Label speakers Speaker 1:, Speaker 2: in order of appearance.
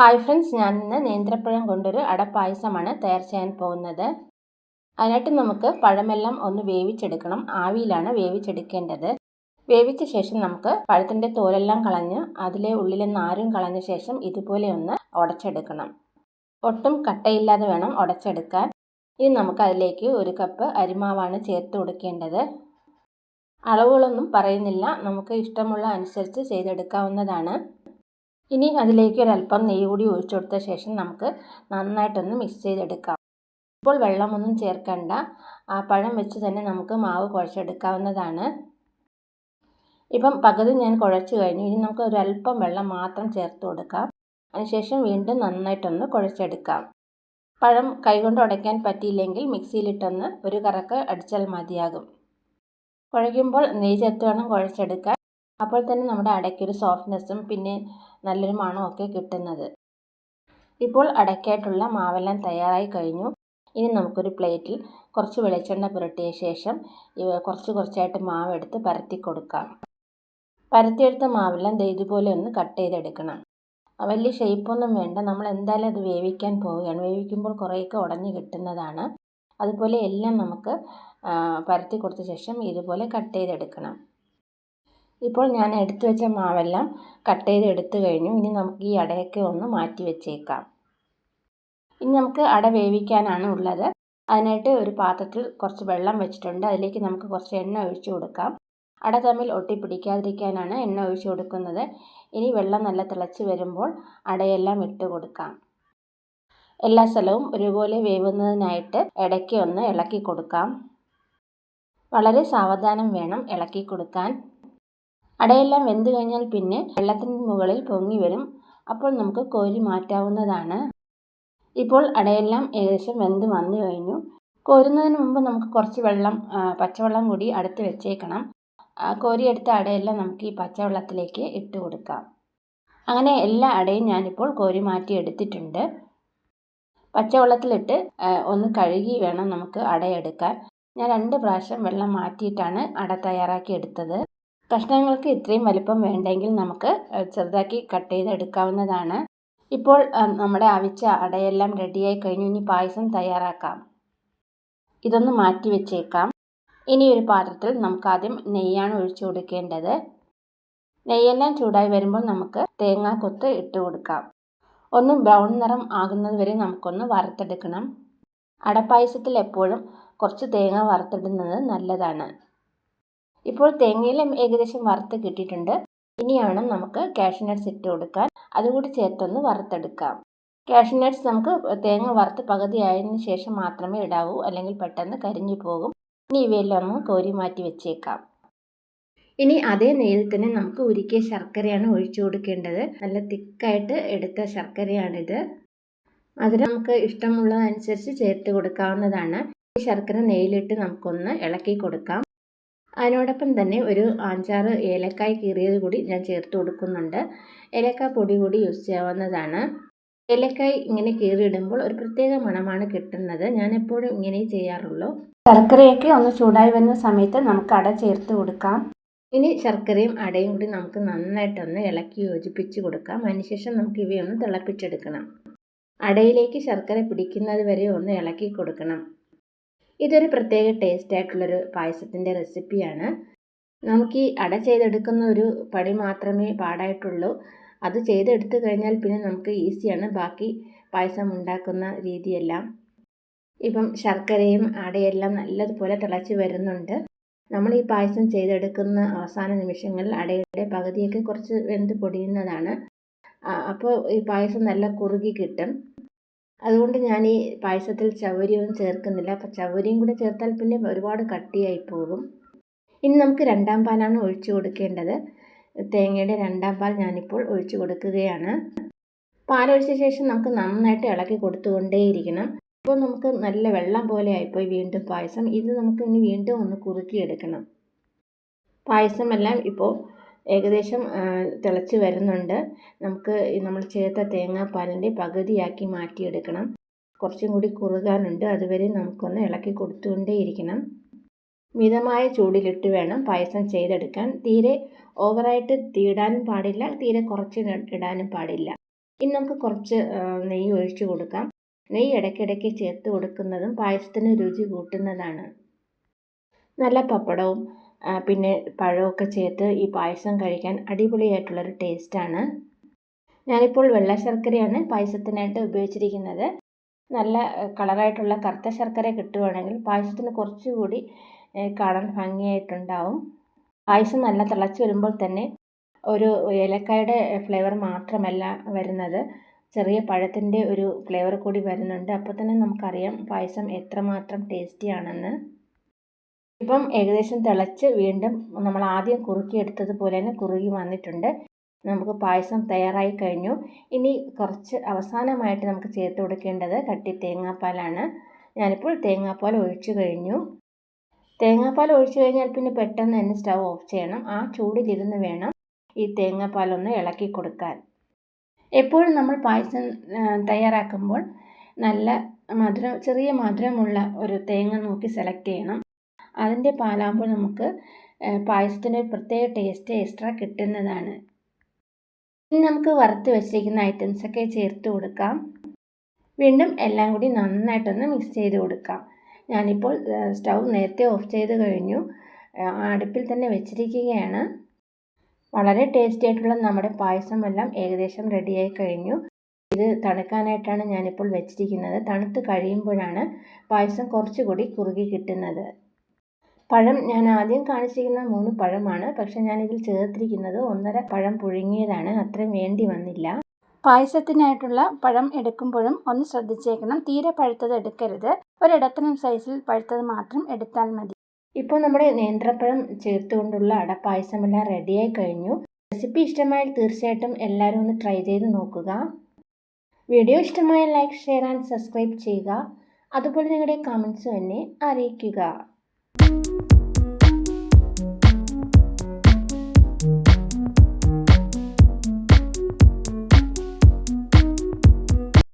Speaker 1: Hi friends, ഞാൻ ഇന്ന് നേന്ത്രപ്പഴം കൊണ്ടൊരു അടപ്പായസമാണ് തയ്യാർ ചെയ്യാൻ പോകുന്നത്. അതിനായിട്ട് നമുക്ക് പഴമെല്ലാം ഒന്ന് വേവിച്ചെടുക്കണം. ആവിയിലാണ് വേവിച്ചെടുക്കേണ്ടത്. വേവിച്ച ശേഷം നമുക്ക് പഴത്തിൻ്റെ തോലെല്ലാം കളഞ്ഞ് അതിലെ ഉള്ളിലെ നാരും കളഞ്ഞ ശേഷം ഇതുപോലെ ഒന്ന് ഉടച്ചെടുക്കണം. ഒട്ടും കട്ടയില്ലാതെ വേണം ഉടച്ചെടുക്കാൻ. ഇനി നമുക്ക് അതിലേക്ക് 1 കപ്പ് അരിമാവാണ് ചേർത്ത് കൊടുക്കേണ്ടത്. അളവുകളൊന്നും പറയുന്നില്ല, നമുക്ക് ഇഷ്ടമുള്ള അനുസരിച്ച് ചെയ്തെടുക്കാവുന്നതാണ്. ഇനി അതിലേക്ക് ഒരല്പം നെയ്യ് കൂടി ഒഴിച്ചു കൊടുത്ത ശേഷം നമുക്ക് നന്നായിട്ടൊന്ന് മിക്സ് ചെയ്തെടുക്കാം. ഇപ്പോൾ വെള്ളമൊന്നും ചേർക്കണ്ട, ആ പഴം വെച്ച് തന്നെ നമുക്ക് മാവ് കുഴച്ചെടുക്കാവുന്നതാണ്. ഇപ്പം പകുതി ഞാൻ കുഴച്ച് കഴിഞ്ഞു. ഇനി നമുക്ക് ഒരല്പം വെള്ളം മാത്രം ചേർത്ത് കൊടുക്കാം. അതിനുശേഷം വീണ്ടും നന്നായിട്ടൊന്ന് കുഴച്ചെടുക്കാം. പഴം കൈകൊണ്ട് ഉടയ്ക്കാൻ പറ്റിയില്ലെങ്കിൽ മിക്സിയിലിട്ടൊന്ന് ഒരു കറക്ക് അടിച്ചാൽ മതിയാകും. കുഴയ്ക്കുമ്പോൾ നെയ്യ് ചേർത്ത് വേണം കുഴച്ചെടുക്കാൻ. അപ്പോൾ തന്നെ നമ്മുടെ അടയ്ക്കൊരു സോഫ്റ്റ്നെസ്സും പിന്നെ നല്ലൊരു മണമൊക്കെ കിട്ടുന്നത്. ഇപ്പോൾ അടയ്ക്കായിട്ടുള്ള മാവെല്ലാം തയ്യാറായി കഴിഞ്ഞു. ഇനി നമുക്കൊരു പ്ലേറ്റിൽ കുറച്ച് വെളിച്ചെണ്ണ പുരട്ടിയ ശേഷം കുറച്ചായിട്ട് മാവെടുത്ത് പരത്തി കൊടുക്കാം. പരത്തിയെടുത്ത മാവെല്ലാം ഇതുപോലെ ഒന്ന് കട്ട് ചെയ്തെടുക്കണം. വലിയ ഷേപ്പൊന്നും വേണ്ട, നമ്മൾ എന്തായാലും അത് വേവിക്കാൻ പോവുകയാണ്. വേവിക്കുമ്പോൾ കുറേയൊക്കെ ഉടഞ്ഞു കിട്ടുന്നതാണ്. അതുപോലെ എല്ലാം നമുക്ക് പരത്തി കൊടുത്ത ശേഷം ഇതുപോലെ കട്ട് ചെയ്തെടുക്കണം. ഇപ്പോൾ ഞാൻ എടുത്തു വെച്ച മാവെല്ലാം കട്ട് ചെയ്ത് എടുത്തു കഴിഞ്ഞു. ഇനി നമുക്ക് ഈ അടയൊക്കെ ഒന്ന് മാറ്റി വെച്ചേക്കാം. ഇനി നമുക്ക് അട വേവിക്കാനാണ് ഉള്ളത്. അതിനായിട്ട് ഒരു പാത്രത്തിൽ കുറച്ച് വെള്ളം വെച്ചിട്ടുണ്ട്. അതിലേക്ക് നമുക്ക് കുറച്ച് എണ്ണ ഒഴിച്ചു കൊടുക്കാം. അട തമ്മിൽ ഒട്ടിപ്പിടിക്കാതിരിക്കാനാണ് എണ്ണ ഒഴിച്ചു കൊടുക്കുന്നത്. ഇനി വെള്ളം നല്ല തിളച്ച് വരുമ്പോൾ അടയെല്ലാം ഇട്ട് കൊടുക്കാം. എല്ലാ സ്ഥലവും ഒരുപോലെ വേവുന്നതിനായിട്ട് ഇടയ്ക്ക് ഒന്ന് ഇളക്കി കൊടുക്കാം. വളരെ സാവധാനം വേണം ഇളക്കി കൊടുക്കാൻ. അടയെല്ലാം വെന്ത് കഴിഞ്ഞാൽ പിന്നെ വെള്ളത്തിന് മുകളിൽ പൊങ്ങി വരും. അപ്പോൾ നമുക്ക് കോരി മാറ്റാവുന്നതാണ്. ഇപ്പോൾ അടയെല്ലാം ഏകദേശം വെന്ത് വന്നു കഴിഞ്ഞു. കോരുന്നതിന് മുമ്പ് നമുക്ക് കുറച്ച് പച്ചവെള്ളം കൂടി അടുത്ത് വെച്ചേക്കണം. കോരിയെടുത്ത അടയെല്ലാം നമുക്ക് ഈ പച്ചവെള്ളത്തിലേക്ക് ഇട്ട് കൊടുക്കാം. അങ്ങനെ എല്ലാ അടയും ഞാനിപ്പോൾ കോരി മാറ്റി എടുത്തിട്ടുണ്ട്. പച്ചവെള്ളത്തിലിട്ട് ഒന്ന് കഴുകി വേണം നമുക്ക് അടയെടുക്കാൻ. ഞാൻ 2 പ്രാവശ്യം വെള്ളം മാറ്റിയിട്ടാണ് അട തയ്യാറാക്കി എടുത്തത്. കഷ്ണങ്ങൾക്ക് ഇത്രയും വലിപ്പം വേണ്ടെങ്കിൽ നമുക്ക് ചെറുതാക്കി കട്ട് ചെയ്ത് എടുക്കാവുന്നതാണ്. ഇപ്പോൾ നമ്മുടെ അവിച്ച അടയെല്ലാം റെഡിയായി കഴിഞ്ഞു. ഇനി പായസം തയ്യാറാക്കാം. ഇതൊന്ന് മാറ്റി വെച്ചേക്കാം. ഇനി ഒരു പാത്രത്തിൽ നമുക്ക് ആദ്യം നെയ്യാണ് ഒഴിച്ചു കൊടുക്കേണ്ടത്. നെയ്യെല്ലാം ചൂടായി വരുമ്പോൾ നമുക്ക് തേങ്ങാക്കൊത്ത് ഇട്ട് കൊടുക്കാം. ഒന്ന് ബ്രൗൺ നിറം ആകുന്നത് വരെ നമുക്കൊന്ന് വറുത്തെടുക്കണം. അടപ്പായസത്തിൽ എപ്പോഴും കുറച്ച് തേങ്ങ വറുത്തിടുന്നത് നല്ലതാണ്. ഇപ്പോൾ തേങ്ങയിലും ഏകദേശം വറുത്ത് കിട്ടിയിട്ടുണ്ട്. ഇനിയാണ് നമുക്ക് കാഷ്യൂ നട്ട്സ് ഇട്ട് കൊടുക്കാൻ. അതുകൂടി ചേർത്തൊന്ന് വറുത്തെടുക്കാം. കാഷ്യൂ നട്ട്സ് നമുക്ക് തേങ്ങ വറുത്ത് പകുതി ആയതിനു ശേഷം മാത്രമേ ഇടാവൂ, അല്ലെങ്കിൽ പെട്ടെന്ന് കരിഞ്ഞു പോകും. ഇനി ഇവയെല്ലാം ഒന്ന് കോരി മാറ്റി വെച്ചേക്കാം. ഇനി അതേ നെയ്യിൽ തന്നെ നമുക്ക് ഉരുക്കിയ ശർക്കരയാണ് ഒഴിച്ചു കൊടുക്കേണ്ടത്. നല്ല തിക്കായിട്ട് എടുത്ത ശർക്കരയാണിത്. അതിന് നമുക്ക് ഇഷ്ടമുള്ളതനുസരിച്ച് ചേർത്ത് കൊടുക്കാവുന്നതാണ്. ഈ ശർക്കര നെയ്യിലിട്ട് നമുക്കൊന്ന് ഇളക്കി കൊടുക്കാം. അതിനോടൊപ്പം തന്നെ ഒരു 5-6 ഏലക്കായ് കീറിയത് കൂടി ഞാൻ ചേർത്ത് കൊടുക്കുന്നുണ്ട്. ഏലക്കായ പൊടി കൂടി യൂസ് ചെയ്യാവുന്നതാണ്. ഏലക്കായ് ഇങ്ങനെ കീറിയിടുമ്പോൾ ഒരു പ്രത്യേക മണമാണ് കിട്ടുന്നത്. ഞാൻ എപ്പോഴും ഇങ്ങനെ ചെയ്യാറുള്ളൂ. ശർക്കരയൊക്കെ ഒന്ന് ചൂടായി വരുന്ന സമയത്ത് നമുക്ക് അട ചേർത്ത് കൊടുക്കാം. ഇനി ശർക്കരയും അടയും കൂടി നമുക്ക് നന്നായിട്ടൊന്ന് ഇളക്കി യോജിപ്പിച്ച് കൊടുക്കാം. അതിനുശേഷം നമുക്ക് ഇവയൊന്ന് തിളപ്പിച്ചെടുക്കണം. അടയിലേക്ക് ശർക്കര പിടിക്കുന്നത് വരെ ഒന്ന് ഇളക്കി കൊടുക്കണം. ഇതൊരു പ്രത്യേക ടേസ്റ്റ് ആയിട്ടുള്ളൊരു പായസത്തിൻ്റെ റെസിപ്പിയാണ്. നമുക്ക് ഈ അട ചെയ്തെടുക്കുന്ന ഒരു പണി മാത്രമേ പാടായിട്ടുള്ളൂ. അത് ചെയ്തെടുത്തു കഴിഞ്ഞാൽ പിന്നെ നമുക്ക് ഈസിയാണ് ബാക്കി പായസം ഉണ്ടാക്കുന്ന രീതിയെല്ലാം. ഇപ്പം ശർക്കരയും അടയെല്ലാം നല്ലതുപോലെ തിളച്ച് വരുന്നുണ്ട്. നമ്മൾ ഈ പായസം ചെയ്തെടുക്കുന്ന അവസാന നിമിഷങ്ങളിൽ അടയുടെ പകുതിയൊക്കെ കുറച്ച് വെന്ത് പൊടിയുന്നതാണ്. അപ്പോൾ ഈ പായസം നല്ല കുറുകി കിട്ടും. അതുകൊണ്ട് ഞാൻ ഈ പായസത്തിൽ ചവ്വരിയൊന്നും ചേർക്കുന്നില്ല. അപ്പോൾ ചവ്വരിയും കൂടെ ചേർത്താൽ പിന്നെ ഒരുപാട് കട്ടിയായി പോകും. ഇനി നമുക്ക് 2ാം പാലാണ് ഒഴിച്ചു കൊടുക്കേണ്ടത്. തേങ്ങയുടെ 2ാം പാൽ ഞാനിപ്പോൾ ഒഴിച്ചു കൊടുക്കുകയാണ്. പാലൊഴിച്ച ശേഷം നമുക്ക് നന്നായിട്ട് ഇളക്കി കൊടുത്തുകൊണ്ടേയിരിക്കണം. ഇപ്പോൾ നമുക്ക് നല്ല വെള്ളം പോലെ ആയിപ്പോയി വീണ്ടും പായസം. ഇത് നമുക്ക് ഇനി വീണ്ടും ഒന്ന് കുറുക്കിയെടുക്കണം. പായസമെല്ലാം ഇപ്പോൾ ഏകദേശം തിളച്ച് വരുന്നുണ്ട്. നമുക്ക് നമ്മൾ ചേർത്ത തേങ്ങാപ്പാലിൻ്റെ പകുതിയാക്കി മാറ്റിയെടുക്കണം. കുറച്ചും കൂടി കുറുകാനുണ്ട്. അതുവരെ നമുക്കൊന്ന് ഇളക്കി കൊടുത്തുകൊണ്ടേയിരിക്കണം. മിതമായ ചൂടിലിട്ട് വേണം പായസം ചെയ്തെടുക്കാൻ. തീരെ ഓവറായിട്ട് തീടാനും പാടില്ല, തീരെ കുറച്ച് ഇടാനും പാടില്ല. ഇനി നമുക്ക് കുറച്ച് നെയ്യ് ഒഴിച്ച് കൊടുക്കാം. നെയ്യ് ഇടയ്ക്കിടയ്ക്ക് ചേർത്ത് കൊടുക്കുന്നതും പായസത്തിന് രുചി കൂട്ടുന്നതാണ്. നല്ല പപ്പടവും പിന്നെ പഴമൊക്കെ ചേർത്ത് ഈ പായസം കഴിക്കാൻ അടിപൊളിയായിട്ടുള്ളൊരു ടേസ്റ്റാണ്. ഞാനിപ്പോൾ വെള്ള ശർക്കരയാണ് പായസത്തിനായിട്ട് ഉപയോഗിച്ചിരിക്കുന്നത്. നല്ല കളറായിട്ടുള്ള കറുത്ത ശർക്കര കിട്ടുവാണെങ്കിൽ പായസത്തിന് കുറച്ചുകൂടി കാണാൻ ഭംഗിയായിട്ടുണ്ടാവും. പായസം നല്ല തിളച്ച് വരുമ്പോൾ തന്നെ ഒരു ഏലക്കായുടെ ഫ്ലേവർ മാത്രമല്ല വരുന്നത്, ചെറിയ പഴത്തിൻ്റെ ഒരു ഫ്ലേവർ കൂടി വരുന്നുണ്ട്. അപ്പോൾ തന്നെ നമുക്കറിയാം പായസം എത്രമാത്രം ടേസ്റ്റിയാണെന്ന്. ഇപ്പം ഏകദേശം തിളച്ച് വീണ്ടും നമ്മൾ ആദ്യം കുറുക്കിയെടുത്തതുപോലെ തന്നെ കുറുകി വന്നിട്ടുണ്ട്. നമുക്ക് പായസം തയ്യാറായി കഴിഞ്ഞു. ഇനി കുറച്ച് അവസാനമായിട്ട് നമുക്ക് ചേർത്ത് കൊടുക്കേണ്ടത് കട്ടി തേങ്ങാപ്പാലാണ്. ഞാനിപ്പോൾ തേങ്ങാപ്പാൽ ഒഴിച്ചു കഴിഞ്ഞു. തേങ്ങാപ്പാൽ ഒഴിച്ചു കഴിഞ്ഞാൽ പിന്നെ പെട്ടെന്ന് തന്നെ സ്റ്റൗ ഓഫ് ചെയ്യണം. ആ ചൂടിലിരുന്ന് വേണം ഈ തേങ്ങാപ്പാലൊന്ന് ഇളക്കി കൊടുക്കാൻ. എപ്പോഴും നമ്മൾ പായസം തയ്യാറാക്കുമ്പോൾ നല്ല ചെറിയ മധുരമുള്ള ഒരു തേങ്ങ നോക്കി സെലക്ട് ചെയ്യണം. അതിൻ്റെ പാലാകുമ്പോൾ നമുക്ക് പായസത്തിന് ഒരു പ്രത്യേക ടേസ്റ്റ് എക്സ്ട്രാ കിട്ടുന്നതാണ്. ഇനി നമുക്ക് വറുത്ത് വെച്ചിരിക്കുന്ന ഐറ്റംസൊക്കെ ചേർത്ത് കൊടുക്കാം. വീണ്ടും എല്ലാം കൂടി നന്നായിട്ടൊന്ന് മിക്സ് ചെയ്ത് കൊടുക്കാം. ഞാനിപ്പോൾ സ്റ്റൗ നേരത്തെ ഓഫ് ചെയ്ത് കഴിഞ്ഞു. അടുപ്പിൽ തന്നെ വെച്ചിരിക്കുകയാണ്. വളരെ ടേസ്റ്റി ആയിട്ടുള്ള നമ്മുടെ പായസമെല്ലാം ഏകദേശം റെഡിയായി കഴിഞ്ഞു. ഇത് തണുക്കാനായിട്ടാണ് ഞാനിപ്പോൾ വെച്ചിരിക്കുന്നത്. തണുത്ത് കഴിയുമ്പോഴാണ് പായസം കുറച്ചുകൂടി കുറുകി കിട്ടുന്നത്. പഴം ഞാൻ ആദ്യം കാണിച്ചിരിക്കുന്ന 3 പഴമാണ്. പക്ഷേ ഞാനിതിൽ ചേർത്തിരിക്കുന്നത് 1.5 പഴം പുഴുങ്ങിയതാണ്. അത്രയും വേണ്ടി വന്നില്ല. പായസത്തിനായിട്ടുള്ള പഴം എടുക്കുമ്പോഴും ഒന്ന് ശ്രദ്ധിച്ചേക്കണം. തീരെ പഴുത്തത് എടുക്കരുത്. ഒരിടത്തരം സൈസിൽ പഴുത്തത് മാത്രം എടുത്താൽ മതി. ഇപ്പോൾ നമ്മുടെ നേന്ത്രപ്പഴം ചേർത്തുകൊണ്ടുള്ള അടപ്പായസമെല്ലാം റെഡിയായി കഴിഞ്ഞു. റെസിപ്പി ഇഷ്ടമായാൽ തീർച്ചയായിട്ടും എല്ലാവരും ഒന്ന് ട്രൈ ചെയ്ത് നോക്കുക. വീഡിയോ ഇഷ്ടമായാൽ ലൈക്ക്, ഷെയർ ആൻഡ് സബ്സ്ക്രൈബ് ചെയ്യുക. അതുപോലെ നിങ്ങളുടെ കമൻസും എന്നെ അറിയിക്കുക.